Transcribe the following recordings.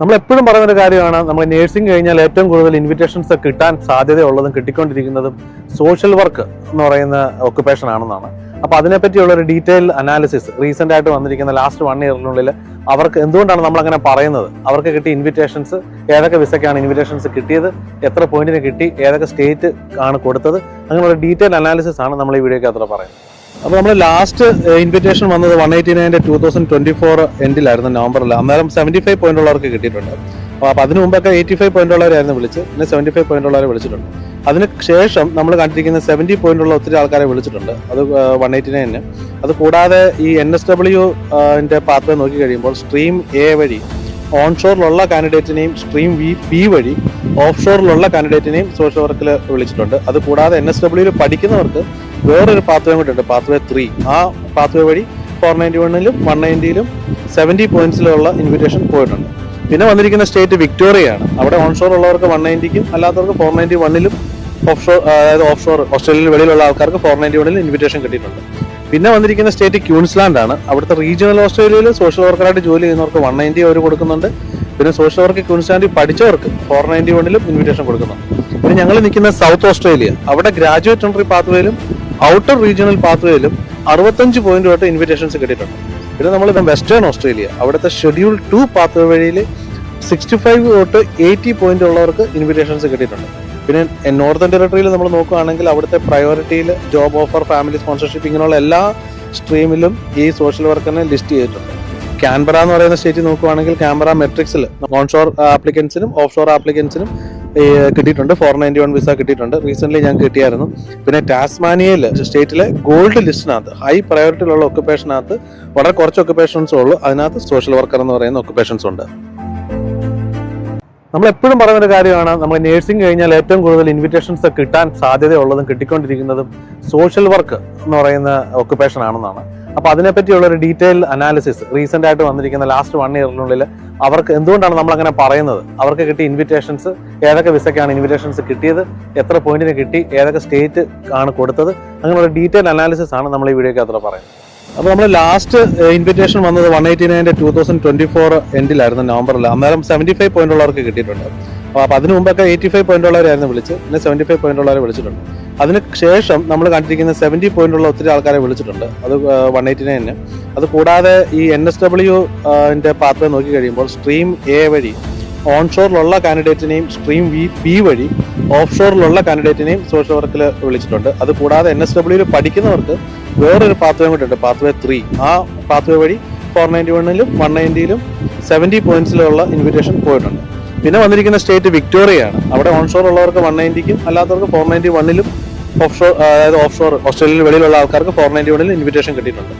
നമ്മൾ എപ്പോഴും പറയുന്ന ഒരു കാര്യമാണ്, നമ്മൾ നേഴ്സിംഗ് കഴിഞ്ഞാൽ ഏറ്റവും കൂടുതൽ ഇൻവിറ്റേഷൻസ് കിട്ടാൻ സാധ്യതയുള്ളതും കിട്ടിക്കൊണ്ടിരിക്കുന്നതും സോഷ്യൽ വർക്ക് എന്ന് പറയുന്ന ഒക്കുപേഷൻ ആണെന്നാണ്. അപ്പോൾ അതിനെപ്പറ്റിയുള്ള ഒരു ഡീറ്റെയിൽ അനാലിസിസ് റീസെന്റ് ആയിട്ട് വന്നിരിക്കുന്ന ലാസ്റ്റ് 1 ഇയറിനുള്ളിൽ അവർക്ക് എന്തുകൊണ്ടാണ് നമ്മൾ അങ്ങനെ പറയുന്നത്, അവർക്ക് കിട്ടിയ ഇൻവിറ്റേഷൻസ്, ഏതൊക്കെ വിസയ്ക്കാണ് ഇൻവിറ്റേഷൻസ് കിട്ടിയത്, എത്ര പോയിന്റിന് കിട്ടി, ഏതൊക്കെ സ്റ്റേറ്റ് ആണ് കൊടുത്തത്, അങ്ങനെയുള്ള ഡീറ്റെയിൽ അനാലിസിസ് ആണ് നമ്മൾ ഈ വീഡിയോക്കകത്ത് പറയുന്നത്. അപ്പോൾ നമ്മൾ ലാസ്റ്റ് ഇൻവിറ്റേഷൻ വന്നത് 189 2024 എൻഡിലായിരുന്നു, നവംബറിൽ. അന്നേരം 75 പോയിന്റ് ഉള്ളവർക്ക് കിട്ടിയിട്ടുണ്ട്. അപ്പോൾ അതിന് മുമ്പൊക്കെ 85 പോയിന്റ് ഉള്ളവരായിരുന്നു വിളിച്ച്, പിന്നെ 75 പോയിന്റ് ഉള്ളവരെ വിളിച്ചിട്ടുണ്ട്. അതിന് ശേഷം നമ്മൾ കണ്ടിരിക്കുന്ന 70 പോയിന്റ് ഉള്ള ഒത്തിരി ആൾക്കാരെ വിളിച്ചിട്ടുണ്ട്, അത് 189. അത് കൂടാതെ ഈ NSW പാത്വേ നോക്കി കഴിയുമ്പോൾ സ്ട്രീം എ വഴി ഓൺഷോറിലുള്ള കാൻഡിഡേറ്റിനെയും സ്ട്രീം ബി വഴി ഓഫ് ഷോറിലുള്ള കാൻഡിഡേറ്റിനെയും സോഷ്യൽ വർക്കിൽ വിളിച്ചിട്ടുണ്ട്. അത് കൂടാതെ NSW പഠിക്കുന്നവർക്ക് വേറൊരു പാത്വേ കൂടെ ഉണ്ട്, പാത്വേ 3. ആ പാത്വേ വഴി 491-ലും 190-ലും 70 പോയിന്റ്സിലുള്ള ഇൻവിറ്റേഷൻ പോയിട്ടുണ്ട്. പിന്നെ വന്നിരിക്കുന്ന സ്റ്റേറ്റ് വിക്ടോറിയയാണ്. അവിടെ ഓൺഷോർ ഉള്ളവർക്ക് 190-ക്കും അല്ലാത്തവർക്ക് 491-ലും ഓഫ് ഷോർ, അതായത് ഓഫ് ഷോർ ഓസ്ട്രേലിയയിൽ വെളിയിലുള്ള ആൾക്കാർക്ക് 491-ലും ഇൻവിറ്റേഷൻ കിട്ടിയിട്ടുണ്ട്. പിന്നെ വന്നിരിക്കുന്ന സ്റ്റേറ്റ് ക്യൂൻസ്ലാൻഡ് ആണ്. അവിടുത്തെ റീജിയണൽ ഓസ്ട്രേലിയയിൽ സോഷ്യൽ വർക്കറായിട്ട് ജോലി ചെയ്യുന്നവർക്ക് 190 അവർ കൊടുക്കുന്നുണ്ട്. പിന്നെ സോഷ്യൽ വർക്ക് ക്യൂൻസ്ലാൻഡിൽ പഠിച്ചവർക്ക് 491-ലും ഇൻവിറ്റേഷൻ കൊടുക്കുന്നുണ്ട്. പിന്നെ ഞങ്ങൾ നിൽക്കുന്ന സൗത്ത് ഓസ്ട്രേലിയ, അവിടെ ഗ്രാജുവേറ്റ് എൻട്രി പാത്വേയിലും ഔട്ടർ റീജിയണൽ പാത്വേയിലും 65 പോയിന്റ് തൊട്ട് ഇൻവിറ്റേഷൻസ് കിട്ടിയിട്ടുണ്ട്. പിന്നെ നമ്മൾ വെസ്റ്റേൺ ഓസ്ട്രേലിയ, അവിടുത്തെ ഷെഡ്യൂൾ 2 പാത്വേ വഴിയിൽ 65 തൊട്ട് 80 പോയിന്റ് ഉള്ളവർക്ക് ഇൻവിറ്റേഷൻസ് കിട്ടിയിട്ടുണ്ട്. പിന്നെ നോർത്തേൺ ടെറിട്ടറിയിൽ നമ്മൾ നോക്കുകയാണെങ്കിൽ അവിടുത്തെ പ്രയോറിറ്റിയിൽ ജോബ് ഓഫർ, ഫാമിലി സ്പോൺസർഷിപ്പ്, ഇങ്ങനെയുള്ള എല്ലാ സ്ട്രീമിലും ഈ സോഷ്യൽ വർക്കിനെ ലിസ്റ്റ് ചെയ്തിട്ടുണ്ട്. കാൻബറ എന്ന് പറയുന്ന സ്റ്റേറ്റ് നോക്കുകയാണെങ്കിൽ കാൻബറ മെട്രിക്സിൽ ഓൺഷോർ ആപ്ലിക്കൻസിനും ഓഫ് ഷോർ ആപ്ലിക്കൻസിനും കിട്ടിയിട്ടുണ്ട്. 491 വിസ കിട്ടിയിട്ടുണ്ട്. റീസെന്റ് ഞങ്ങൾക്ക് കിട്ടിയായിരുന്നു. പിന്നെ ടാസ്മാനിയയിൽ സ്റ്റേറ്റിലെ ഗോൾഡ് ലിസ്റ്റിനകത്ത് ഹൈ പ്രയോറിറ്റിയിലുള്ള ഒക്കുപേഷനകത്ത് വളരെ കുറച്ച് ഒക്കുപേഷൻസ് ഉള്ളൂ, അതിനകത്ത് സോഷ്യൽ വർക്കർ എന്ന് പറയുന്ന ഒക്കുപേഷൻസ് ഉണ്ട്. നമ്മൾ എപ്പോഴും പറയുന്ന ഒരു കാര്യമാണ്, നമ്മൾ നേഴ്സിംഗ് കഴിഞ്ഞാൽ ഏറ്റവും കൂടുതൽ ഇൻവിറ്റേഷൻസ് കിട്ടാൻ സാധ്യതയുള്ളതും കിട്ടിക്കൊണ്ടിരിക്കുന്നതും സോഷ്യൽ വർക്ക് എന്ന് പറയുന്ന ഒക്കുപേഷൻ ആണെന്നാണ്. അപ്പോൾ അതിനെപ്പറ്റിയുള്ള ഒരു ഡീറ്റെയിൽ അനാലിസിസ് റീസെന്റ് ആയിട്ട് വന്നിരിക്കുന്ന ലാസ്റ്റ് 1 ഇയറിനുള്ളിൽ അവർക്ക് എന്തുകൊണ്ടാണ് നമ്മൾ അങ്ങനെ പറയുന്നത്, അവർക്ക് കിട്ടിയ ഇൻവിറ്റേഷൻസ്, ഏതൊക്കെ വിസയ്ക്കാണ് ഇൻവിറ്റേഷൻസ് കിട്ടിയത്, എത്ര പോയിന്റിന് കിട്ടി, ഏതൊക്കെ സ്റ്റേറ്റ് ആണ് കൊടുത്തത്, അങ്ങനെയുള്ള ഡീറ്റെയിൽ അനാലിസിസ് ആണ് നമ്മൾ ഈ വീഡിയോക്കകത്ത് പറയുന്നത്. അപ്പോൾ നമ്മൾ ലാസ്റ്റ് ഇൻവിറ്റേഷൻ വന്നത് 189 2024 എൻഡിലായിരുന്നു, നവംബറിൽ. അന്നേരം 75 പോയിന്റ് ഉള്ളവർക്ക് കിട്ടിയിട്ടുണ്ട്. അപ്പോൾ അതിന് മുമ്പൊക്കെ 85 പോയിന്റ് ഉള്ളവരായിരുന്നു വിളിച്ച്, പിന്നെ 75 പോയിന്റ് ഉള്ളവരെ വിളിച്ചിട്ടുണ്ട്. അതിന് ശേഷം നമ്മൾ കണ്ടിരിക്കുന്ന 70 പോയിന്റ് ഉള്ള ഒത്തിരി ആൾക്കാരെ വിളിച്ചിട്ടുണ്ട്, അത് 189. അത് കൂടാതെ ഈ NSW പാത്വേ നോക്കി കഴിയുമ്പോൾ സ്ട്രീം എ വഴി ഓൺഷോറിലുള്ള കാൻഡിഡേറ്റിനെയും സ്ട്രീം ബി വഴി ഓഫ് ഷോറിലുള്ള കാൻഡിഡേറ്റിനെയും സോഷ്യൽ വർക്കിൽ വിളിച്ചിട്ടുണ്ട്. അത് കൂടാതെ NSW പഠിക്കുന്നവർക്ക് വേറൊരു പാത്വേ കൂടെ ഉണ്ട്, പാത്വേ 3. ആ പാത്വേ വഴി 491-ലും 190-ലും 70 പോയിന്റ്സിലുള്ള ഇൻവിറ്റേഷൻ പോയിട്ടുണ്ട്. പിന്നെ വന്നിരിക്കുന്ന സ്റ്റേറ്റ് വിക്ടോറിയയാണ്. അവിടെ ഓൺഷോർ ഉള്ളവർക്ക് 190-ക്കും അല്ലാത്തവർക്ക് 491-ലും ഓഫ് ഷോർ, അതായത് ഓഫ് ഷോർ ഓസ്ട്രേലിയയിൽ വെളിയിലുള്ള ആൾക്കാർക്ക് 491-ലും ഇൻവിറ്റേഷൻ കിട്ടിയിട്ടുണ്ട്.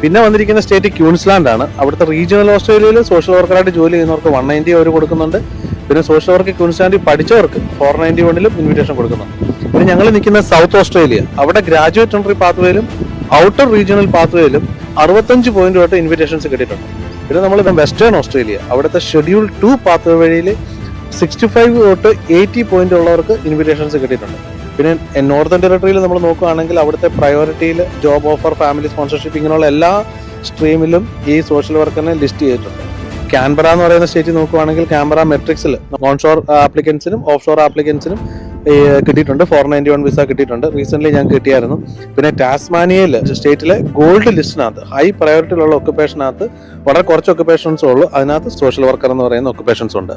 പിന്നെ വന്നിരിക്കുന്ന സ്റ്റേറ്റ് ക്യൂൻസ്ലാൻഡ് ആണ്. അവിടുത്തെ റീജിയണൽ ഓസ്ട്രേലിയയിൽ സോഷ്യൽ വർക്കറായിട്ട് ജോലി ചെയ്യുന്നവർക്ക് 190 അവർ കൊടുക്കുന്നുണ്ട്. പിന്നെ സോഷ്യൽ വർക്ക് ക്യൂൻസ്ലാൻഡിൽ പഠിച്ചവർക്ക് 491-ലും ഇൻവിറ്റേഷൻ കൊടുക്കുന്നുണ്ട്. പിന്നെ ഞങ്ങൾ നിൽക്കുന്ന സൗത്ത് ഓസ്ട്രേലിയ, അവിടെ ഗ്രാജുവേറ്റ് എൻട്രി പാത്വേയിലും ഔട്ടർ റീജിയണൽ പാത്വേയിലും 65 പോയിന്റ് തൊട്ട് ഇൻവിറ്റേഷൻസ് കിട്ടിയിട്ടുണ്ട്. പിന്നെ നമ്മൾ വെസ്റ്റേൺ ഓസ്ട്രേലിയ, അവിടുത്തെ ഷെഡ്യൂൾ 2 പാത്വേ വഴിയിൽ 65 തൊട്ട് 80 പോയിന്റ് ഉള്ളവർക്ക് ഇൻവിറ്റേഷൻസ് കിട്ടിയിട്ടുണ്ട്. പിന്നെ നോർത്തേൺ ടെറിട്ടറിയിൽ നമ്മൾ നോക്കുകയാണെങ്കിൽ അവിടുത്തെ പ്രയോറിറ്റിയിൽ ജോബ് ഓഫർ, ഫാമിലി സ്പോൺസർഷിപ്പ്, ഇങ്ങനെയുള്ള എല്ലാ സ്ട്രീമിലും ഈ സോഷ്യൽ വർക്കിനെ ലിസ്റ്റ് ചെയ്തിട്ടുണ്ട്. കാൻബറ എന്ന് പറയുന്ന സ്റ്റേറ്റ് നോക്കുകയാണെങ്കിൽ കാൻബറ മെട്രിക്സിൽ ഓൺഷോർ ആപ്ലിക്കൻസിനും ഓഫ് ഷോർ ആപ്ലിക്കൻസിനും കിട്ടിയിട്ടുണ്ട്. 491 വിസ കിട്ടിയിട്ടുണ്ട്. റീസെന്റ് ഞങ്ങൾക്ക് കിട്ടിയായിരുന്നു. പിന്നെ ടാസ്മാനിയയിൽ സ്റ്റേറ്റിലെ ഗോൾഡ് ലിസ്റ്റിനകത്ത് ഹൈ പ്രയോറിറ്റിയിലുള്ള ഒക്കുപേഷനകത്ത് വളരെ കുറച്ച് ഒക്കുപേഷൻസ് ഉള്ളൂ, അതിനകത്ത് സോഷ്യൽ വർക്കർ എന്ന് പറയുന്ന ഒക്കുപേഷൻസ് ഉണ്ട്.